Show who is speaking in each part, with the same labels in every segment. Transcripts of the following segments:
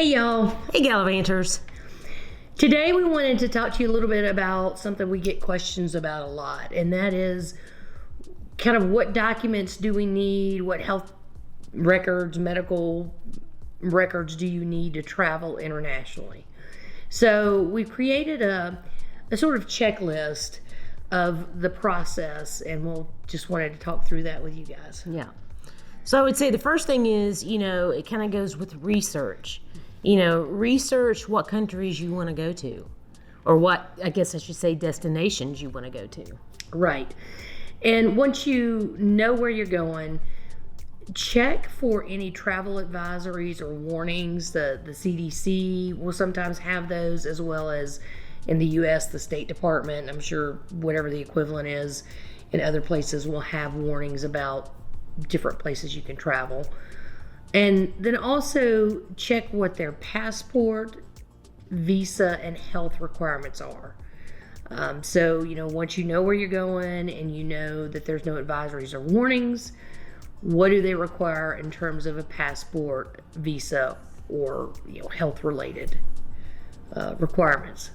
Speaker 1: Hey y'all,
Speaker 2: Hey Gallivanters.
Speaker 1: today we wanted to talk to you a little bit about something we get questions about a lot, and that is kind of what documents do we need, what health records, medical records do you need to travel internationally. So we created a sort of checklist of the process, and we'll just wanted to talk through that with you guys.
Speaker 2: Yeah. So I would say the first thing is, it kind of goes with research. Research what countries you want to go to, or what, I guess I should say, destinations you want to go to.
Speaker 1: Right. And once you know where you're going, check for any travel advisories or warnings. The CDC will sometimes have those, as well as in the U.S., the State Department. I'm sure whatever the equivalent is in other places will have warnings about different places you can travel. And then also check what their passport, visa, and health requirements are. So, once you know where you're going and you know that there's no advisories or warnings, what do they require in terms of a passport, visa, or health-related requirements?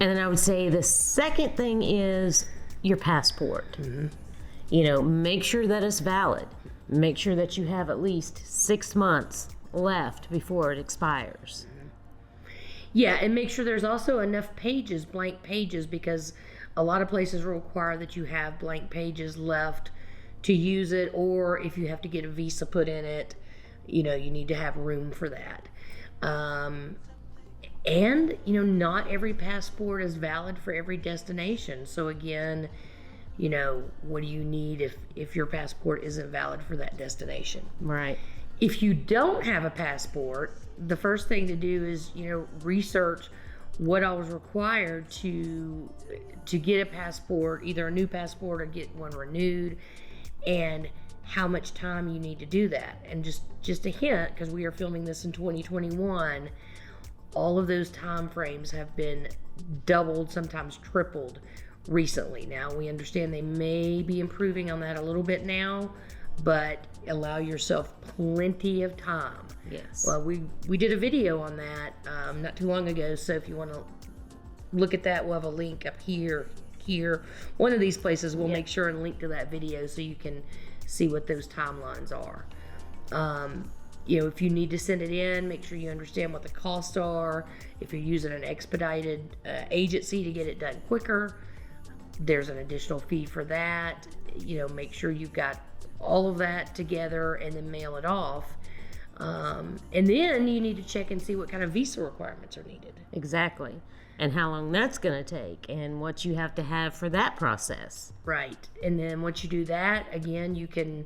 Speaker 2: And then I would say the second thing is your passport. Make sure that it's valid. Make sure that you have at least 6 months left before it expires.
Speaker 1: Yeah, and make sure there's also enough pages, blank pages, because a lot of places require that you have blank pages left to use it, or if you have to get a visa put in it, you need to have room for that. And not every passport is valid for every destination. So again, what do you need if your passport isn't valid for that destination?
Speaker 2: Right.
Speaker 1: If you don't have a passport, the first thing to do is, research what all is required to get a passport, either a new passport or get one renewed, and how much time you need to do that. And just a hint, because we are filming this in 2021, all of those time frames have been doubled, sometimes tripled recently. Now, we understand they may be improving on that a little bit now, but allow yourself plenty of time.
Speaker 2: Yes.
Speaker 1: Well, we did a video on that not too long ago, so if you want to look at that, we'll have a link up here. One of these places we'll make sure and link to that video so you can see what those timelines are. If you need to send it in, make sure you understand what the costs are. If you're using an expedited agency to get it done quicker, there's an additional fee for that. Make sure you've got all of that together and then mail it off. And then you need to check and see what kind of visa requirements are needed.
Speaker 2: Exactly. And how long that's going to take and what you have to have for that process.
Speaker 1: Right. And then once you do that, again, you can,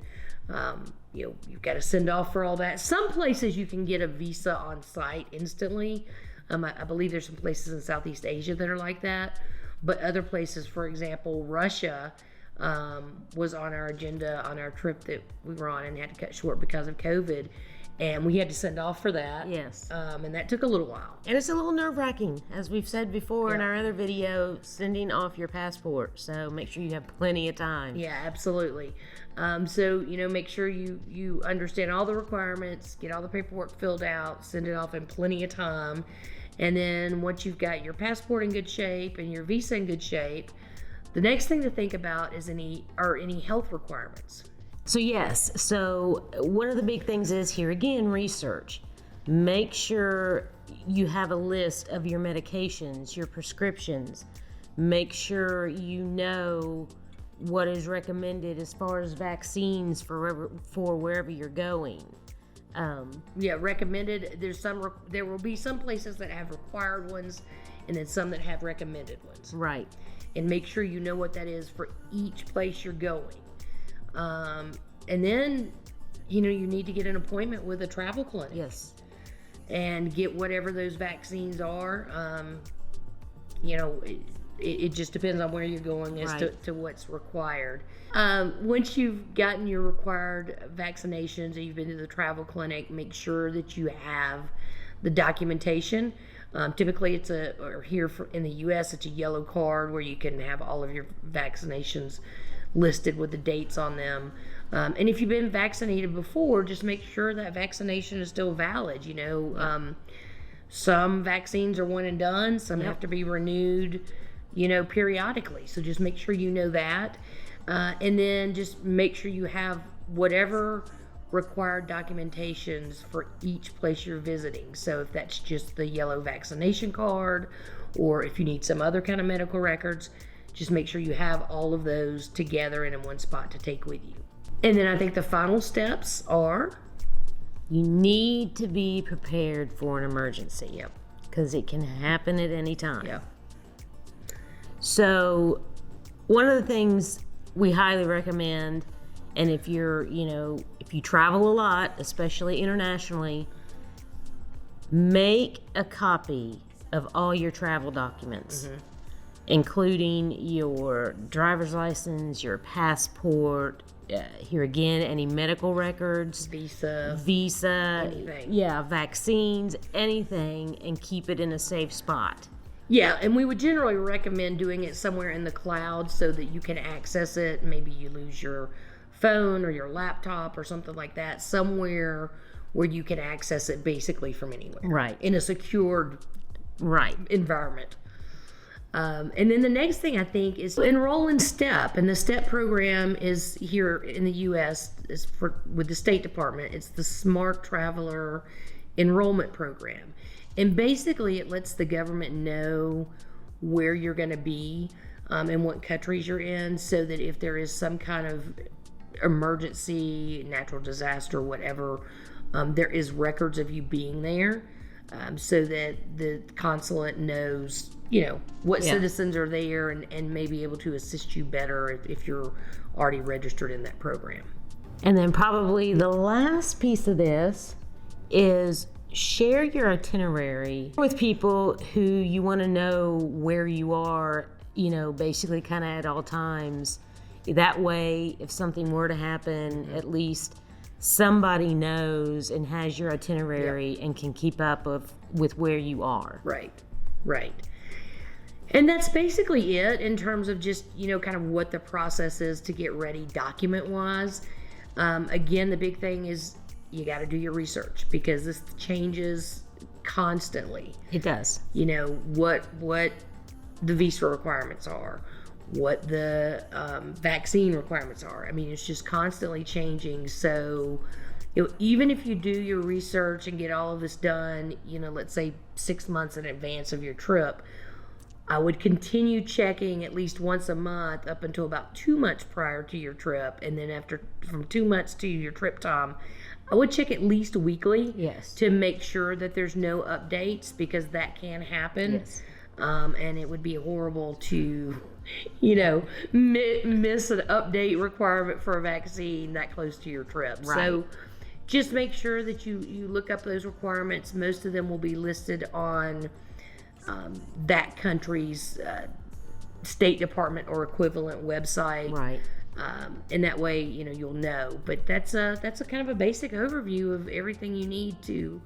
Speaker 1: you've got to send off for all that. Some places you can get a visa on site instantly. I believe there's some places in Southeast Asia that are like that. But other places, for example, Russia was on our agenda on our trip that we were on and had to cut short because of COVID. And we had to send off for that.
Speaker 2: Yes.
Speaker 1: And that took a little while.
Speaker 2: And it's a little nerve-wracking, as we've said before in our other video, sending off your passport. So make sure you have plenty of time.
Speaker 1: Yeah, absolutely. So, make sure you understand all the requirements, get all the paperwork filled out, send it off in plenty of time. And then once you've got your passport in good shape and your visa in good shape, the next thing to think about is any health requirements.
Speaker 2: So yes, one of the big things is, here again, research. Make sure you have a list of your medications, your prescriptions. Make sure you know what is recommended as far as vaccines for wherever you're going.
Speaker 1: Recommended. There will be some places that have required ones, and then some that have recommended ones.
Speaker 2: Right.
Speaker 1: And make sure you know what that is for each place you're going. And then, you need to get an appointment with a travel clinic.
Speaker 2: Yes.
Speaker 1: And get whatever those vaccines are. It just depends on where you're going as to what's required. Once you've gotten your required vaccinations and you've been to the travel clinic, make sure that you have the documentation. Typically, in the U.S., it's a yellow card where you can have all of your vaccinations listed with the dates on them. And if you've been vaccinated before, just make sure that vaccination is still valid. Some vaccines are one and done. Some have to be renewed, periodically. So just make sure you know that. And then just make sure you have whatever required documentations for each place you're visiting. So if that's just the yellow vaccination card, or if you need some other kind of medical records, just make sure you have all of those together and in one spot to take with you. And then I think the final steps are,
Speaker 2: you need to be prepared for an emergency.
Speaker 1: Yep.
Speaker 2: Because it can happen at any time.
Speaker 1: Yep.
Speaker 2: So one of the things we highly recommend, and if you're, if you travel a lot, especially internationally, make a copy of all your travel documents, including your driver's license, your passport, here again, any medical records,
Speaker 1: visa,
Speaker 2: anything. Vaccines, anything, and keep it in a safe spot.
Speaker 1: Yeah, and we would generally recommend doing it somewhere in the cloud so that you can access it. Maybe you lose your phone or your laptop or something like that, somewhere where you can access it basically from anywhere.
Speaker 2: Right.
Speaker 1: In a secured environment. And then the next thing I think is enroll in STEP. And the STEP program is here in the U.S. with the State Department. It's the Smart Traveler Enrollment Program. And basically it lets the government know where you're going to be and what countries you're in, so that if there is some kind of emergency, natural disaster, whatever, there is records of you being there, so that the consulate knows, what citizens are there and may be able to assist you better if you're already registered in that program.
Speaker 2: And then probably the last piece of this is share your itinerary with people who you want to know where you are, basically kind of at all times. That way, if something were to happen, at least somebody knows and has your itinerary and can keep up with where you are.
Speaker 1: Right. And that's basically it in terms of just, kind of what the process is to get ready document-wise. Again, the big thing is you got to do your research, because this changes constantly.
Speaker 2: It does.
Speaker 1: What the visa requirements are, what the vaccine requirements are. I mean, it's just constantly changing. So, even if you do your research and get all of this done, let's say 6 months in advance of your trip, I would continue checking at least once a month up until about 2 months prior to your trip. And then from 2 months to your trip time, I would check at least weekly.
Speaker 2: Yes.
Speaker 1: To make sure that there's no updates, because that can happen.
Speaker 2: Yes.
Speaker 1: And it would be horrible to, miss an update requirement for a vaccine that close to your trip.
Speaker 2: Right.
Speaker 1: So just make sure that you look up those requirements. Most of them will be listed on that country's State Department or equivalent website.
Speaker 2: Right.
Speaker 1: And that way, you'll know. But that's a kind of a basic overview of everything you need to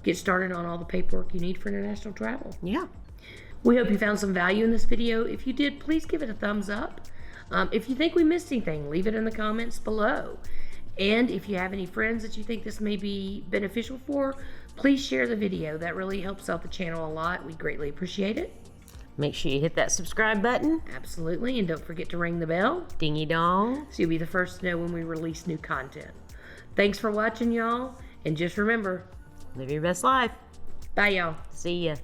Speaker 1: get started on all the paperwork you need for international travel.
Speaker 2: Yeah.
Speaker 1: We hope you found some value in this video. If you did, please give it a thumbs up. If you think we missed anything, leave it in the comments below. And if you have any friends that you think this may be beneficial for, please share the video. That really helps out the channel a lot. We greatly appreciate it.
Speaker 2: Make sure you hit that subscribe button.
Speaker 1: Absolutely. And don't forget to ring the bell.
Speaker 2: Dingy dong.
Speaker 1: So you'll be the first to know when we release new content. Thanks for watching, y'all. And just remember,
Speaker 2: Live your best life.
Speaker 1: bye, y'all.
Speaker 2: See ya.